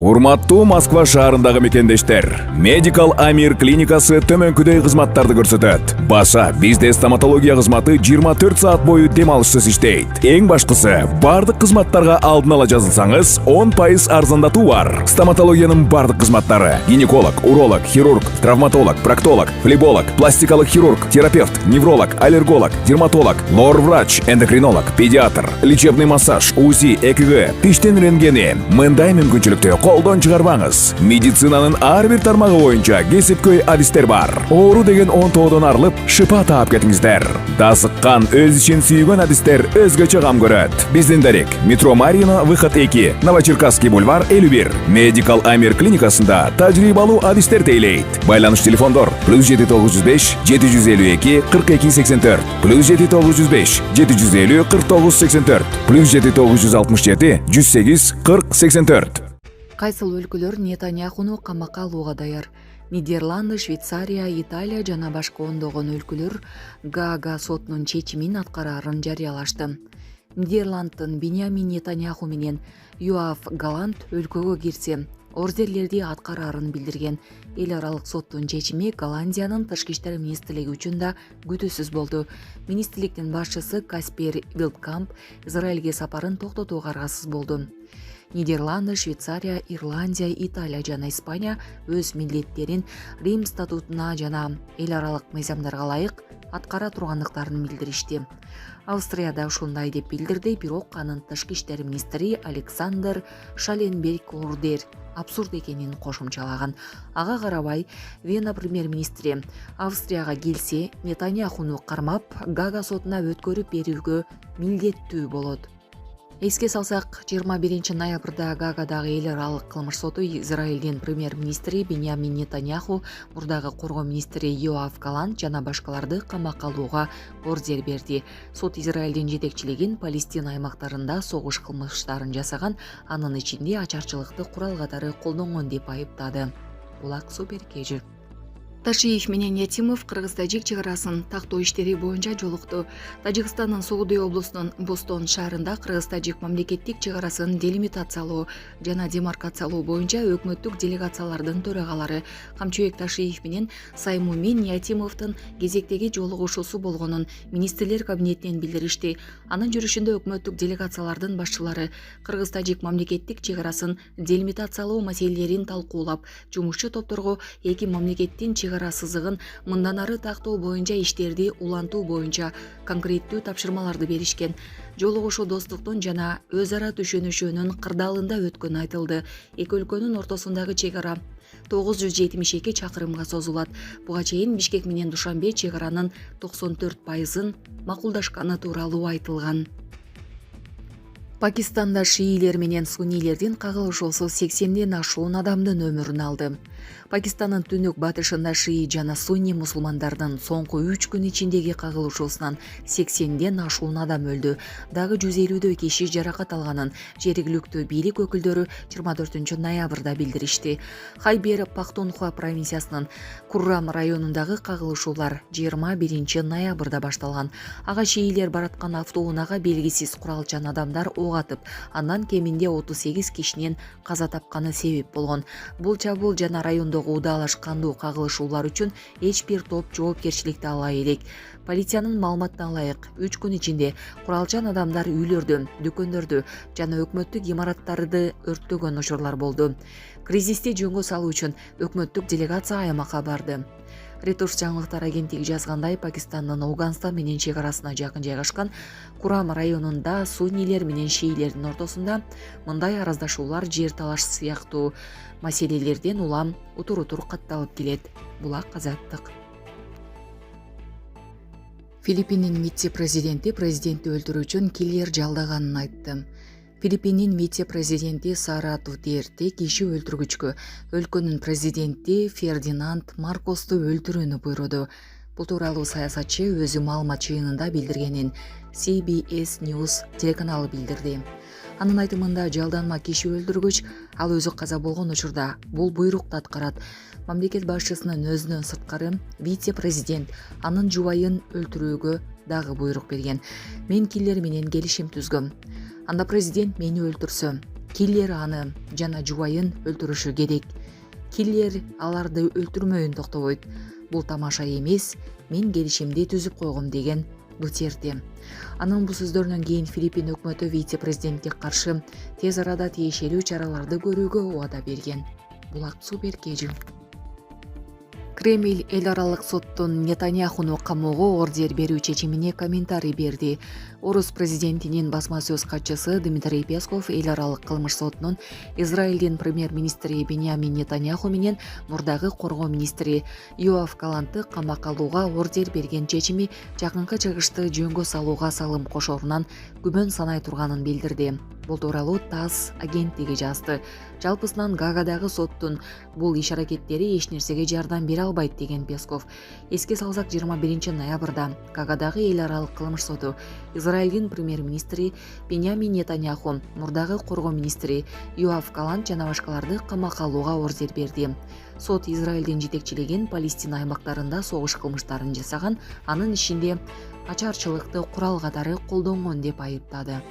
Урматтуу Москва шаарындагы мекендештер, Medical Amir клиникасы төмөнкүдөй кызматтарды көрсөтөт. Баша бизде стоматология кызматы 24 саат бою дем алышсыз иштейт. Эң башкысы, бардык кызматтарга алдын ала жазылсаңыз, 10% арзандатуу бар. Стоматологиянын бардык кызматтары: гинеколог, уролог, хирург, травматолог, проктолог, флеболог, пластикалык хирург, терапевт, невролог, аллерголог, дерматолог, лор-врач, эндокринолог, педиатр, лечебный массаж, УЗИ, ЭКГ, тиштен рентгени, мындай мүмкүнчүлүктү колдон чыгарбаңыз. Медицинанын ар бир тармагы боюнча кесипкөй адистер бар. Оору деген онтоодон арылып, шыпа таап кетиңиздер. Дасыккан, өз ишин сүйгөн адистер өзгөчө кам көрөт. Биздин дарек: метро Марина, выход 2, Новочеркасский бульвар 51. Medical Amir клиникасында тажрыйбалуу адистер тейлейт. Байланыш телефондор: +7905 752 42 84, +7905 750 49 84, +7967 108 40 84. Кайсыл өлкөлөр Нетаньяхуну камакка алууга даяр? Нидерланды, Швейцария, Италия жана башка ондогон өлкөлөр Гаага сотунун чечимин аткараарын жарыялашты. Нидерланддын Биньямин Нетаньяху менен Йоав Галант өлкөгө кирсе, ордерлерди аткараарын билдирген. Эл аралык соттун чечими Голландиянын тышкы иштер министрлиги үчүн да күтүүсүз болду. Министрликтин башчысы Каспер Вилдкамп Израилге сапарын токтотууга аргасыз болду. Нидерланды, Швейцария, Ирландия, Италия жана Испания өз милдеттерин Рим статутуна жана эл аралык мыйзамдарга ылайык аткара тургандыктарын билдиришти. Австрия да ушундай деп билдирди, бирок анын тышкы иштер министри Александр Шаленберг Ордер абсурд экенин кошумчалаган. Ага карабай, Вена премьер-министри Австрияга келсе, Нетаньяхуну кармап, Гаага сотуна өткөрүп берүүгө милдеттүү болот. Эске салсак, 21 ноябрда Гаагадагы эл аралык кылмыш соту Израилдин премьер-министри Биньямин Нетаньяху, мурдагы коргоо министри Йоав Галант жана башкаларды камакка алууга ордер берди. Сот Израилдин жетекчилигин Палестина аймактарында согуш кылмыштарын жасаган, анын ичинде ачарчылыкты курал катары колдонгон деп айыптады. Улак Суперкежи. Ташиев менен Ятимов Кыргыз-Тажик чек арасын тактоо иштери боюнча жолукту. Тажикстандын Сугудуй облусунун Бостон шаарында Кыргыз-Тажик мамлекеттик чек арасын делимитациялоо жана демаркациялоо боюнча өкмөттүк делегациялардын төрагалары Камчыбек Ташиев менен Саймумин Ятимовдун кезектеги жолугушуусу болгонун министрлер кабинетинен билдиришти. Анын жүрүшүндө өкмөттүк делегациялардын башчылары Кыргыз-Тажик мамлекеттик чек арасын делимитациялоо маселелерин талкуулап, жумушчу топторго эки мамлекеттин чек ара сызыгын мындан ары тактоо боюнча иштерди улантуу боюнча конкреттүү тапшырмаларды беришкен. Жолугушуу достуктун жана өз ара түшүнүшүүнүн кырдаалында өткөнү айтылды. Эки өлкөнүн ортосундагы чек ара 972 чакырымга созулат. Буга чейин Бишкек менен Душанбе чек аранын 94%-ын макулдашканы тууралуу айтылган. Пакистанда шиилер менен суннилердин кагылышуусу 80ден ашуун адамдын өмүрүн алды. Пакистандын түнүк батышында шии жана сунни мусулмандардын соңку 3 күн ичиндеги кагылышуусунан 80ден ашуун адам өлдү. Дагы 150 киши жаракат алганын жергиликтүү бийлик өкүлдөрү 24 ноябрда билдиришти. Хайбер Пахтунхва провинциясынын Куррам районундагы кагылышуулар 21 ноябрда башталган. Ага шиилер бараткан автоунаага белгисиз куралчан адамдар ок атып, андан кеминде 38 кишинин каза тапканы себеп болгон. Бул чабуул жана райондогу удаалашкандуу кагылышуулар үчүн эч бир топ жоопкерчиликти ала элек. Полициянын маалыматына ылайык, 3 күн ичинде куралчан адамдар үйлөрдү, дүкөндөрдү жана өкмөттүк имараттарды өрттөгөн учурлар болду. Кризисти жөнгө салуу үчүн өкмөттүк делегация аймакка барды. Ресурс жаңылыктар агенттиги жазгандай, Пакистандын Афганистан менен чек арасына жакын жайгашкан Курам районунда суннилер менен шиилердин ортосунда мындай араздашуулар жер талаш сыяктуу маселелерден улам утур-утур катталып келет. Булак Азаттык. Филиппиндин вице-президенти президентти өлтүрүү үчүн киллер жалдаганын айтты. Филиппиндин вице-президенти Сара Дутерте киши өлтүргүчкө өлкөнүн президенти Фердинанд Маркосту өлтүрүүнү буйруду. Бул тууралуу саясатчы өзү маалымат жыйынында билдиргенин CBS News телеканалы билдирди. Анын айтымында жалданма киши өлтүргүч ал өзү каза болгон учурда бул буйрукту аткарат. Мамлекет башчысынын өзүнөн сырткары вице-президент анын жубайын өлтүрүүгө дагы буйрук берген. Мен киллер менен келишим түзгөм. Анда президент мени өлтүрсө, киллер аны жана жубайын өлтүрүшү керек. Киллер аларды өлтүрмөйүн токтобойт. Бул тамаша эмес, мен келишимди түзүп койгом деген Дутерте. Анын бул сөздөрүнөн кийин Филиппин өкмөтү вице-президентке каршы тез арада тиешелүү чараларды көрүүгө убада берген. Булат Суперкежи. Кремль эл аралык соттун Нетаньяхуну камоого ордер берүү чечимине комментарий берди. Орус президентинин басма сөз катчысы Дмитрий Песков эл аралык кылмыш сотунун Израилдин премьер-министри Биньямин Нетаньяху менен мурдагы коргоо министри Йоав Галантты камакка алууга ордер берген чечими жакынкы чыгышты жөнгө салууга салым кошорунан күмөн санай турганын билдирди. Бул тууралуу ТАСС агенттиги жазды. Жалпысынан Гаагадагы соттун бул иш-аракеттери эч нерсеге жардам бере албайт деген Песков. Эске салсак 21 ноябрда Гаагадагы эл аралык кылмыш соту Израилдин премьер-министри Биньямин Нетаньяху, мурдагы коргоо министри Йоав Галант жана башкаларды камакка алууга ордер берди. Сот Израилдин жетекчилеген Палестина аймактарында согуш кылмыштарын жасаган, анын ишинде ачарчылыкты курал катары колдонгон деп айыптады.